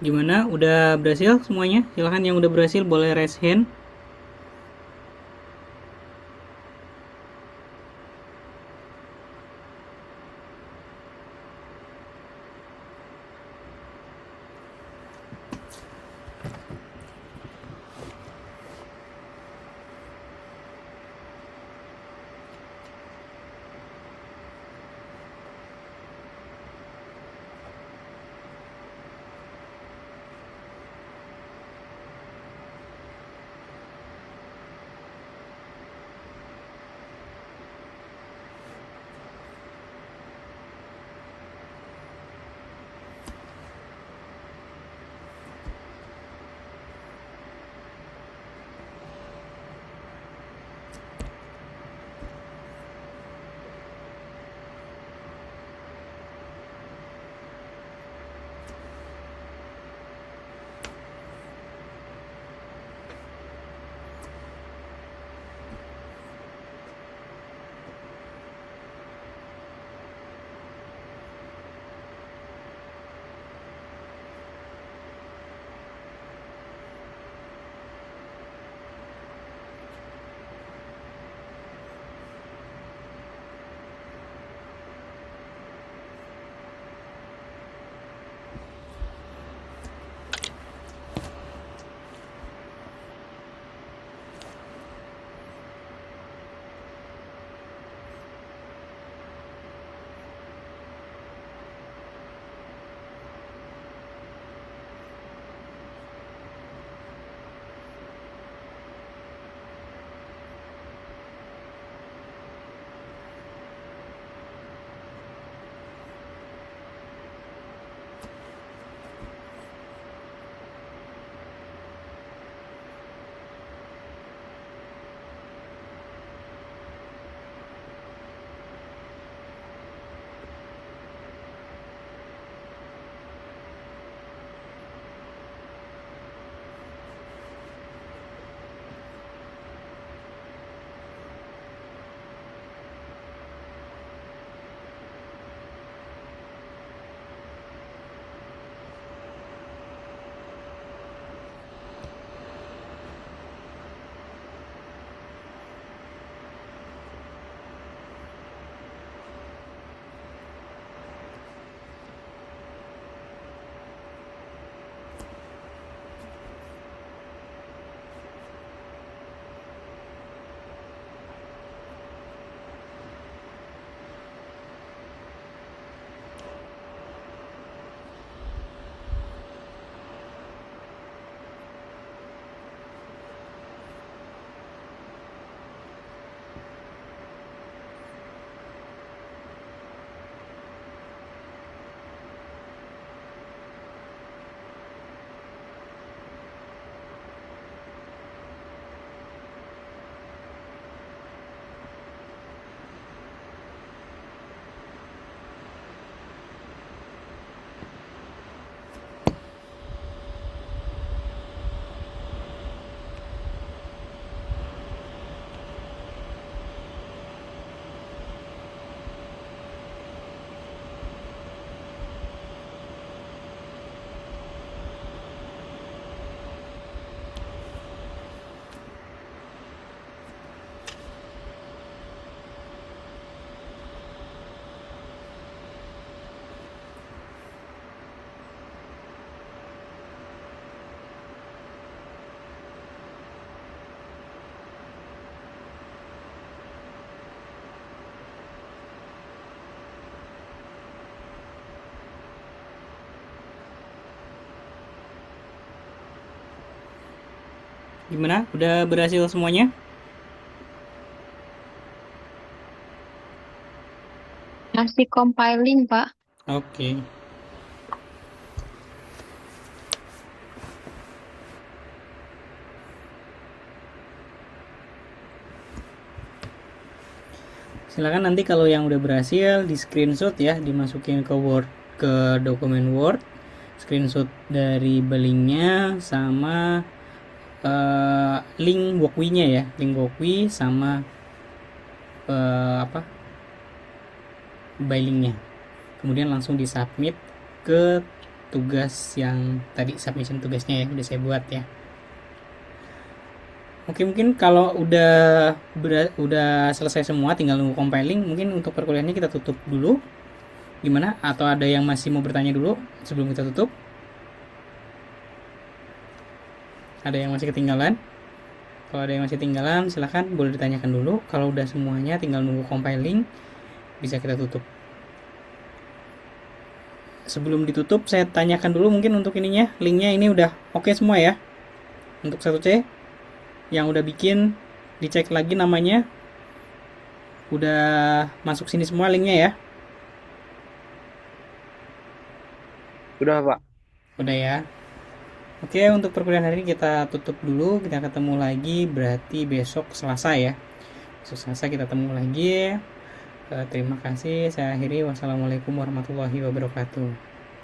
Gimana? Udah berhasil semuanya? Silahkan yang udah berhasil boleh raise hand. Gimana? Udah berhasil semuanya? Masih compiling, Pak. Oke. Silakan nanti kalau yang udah berhasil di screenshot ya, dimasukin ke Word, ke dokumen Word, screenshot dari billingnya sama link Walkwi-nya ya, link Walkwi sama apa bilingnya. Kemudian langsung disubmit ke tugas yang tadi, submission tugasnya ya udah saya buat ya. Oke, mungkin kalau udah selesai semua tinggal nunggu compiling, mungkin untuk perkuliahannya kita tutup dulu. Gimana? Atau ada yang masih mau bertanya dulu sebelum kita tutup? Ada yang masih ketinggalan? Kalau ada yang masih ketinggalan, silahkan boleh ditanyakan dulu. Kalau udah semuanya tinggal nunggu compiling, bisa kita tutup. Sebelum ditutup, saya tanyakan dulu mungkin untuk ininya, linknya ini udah oke semua ya? Untuk 1C yang udah bikin, dicek lagi namanya, udah masuk sini semua linknya ya? Udah Pak. Udah ya. Oke, untuk perkuliahan hari ini kita tutup dulu. Kita ketemu lagi berarti besok Selasa ya. Besok Selasa kita ketemu lagi. Terima kasih. Saya akhiri. Wassalamualaikum warahmatullahi wabarakatuh.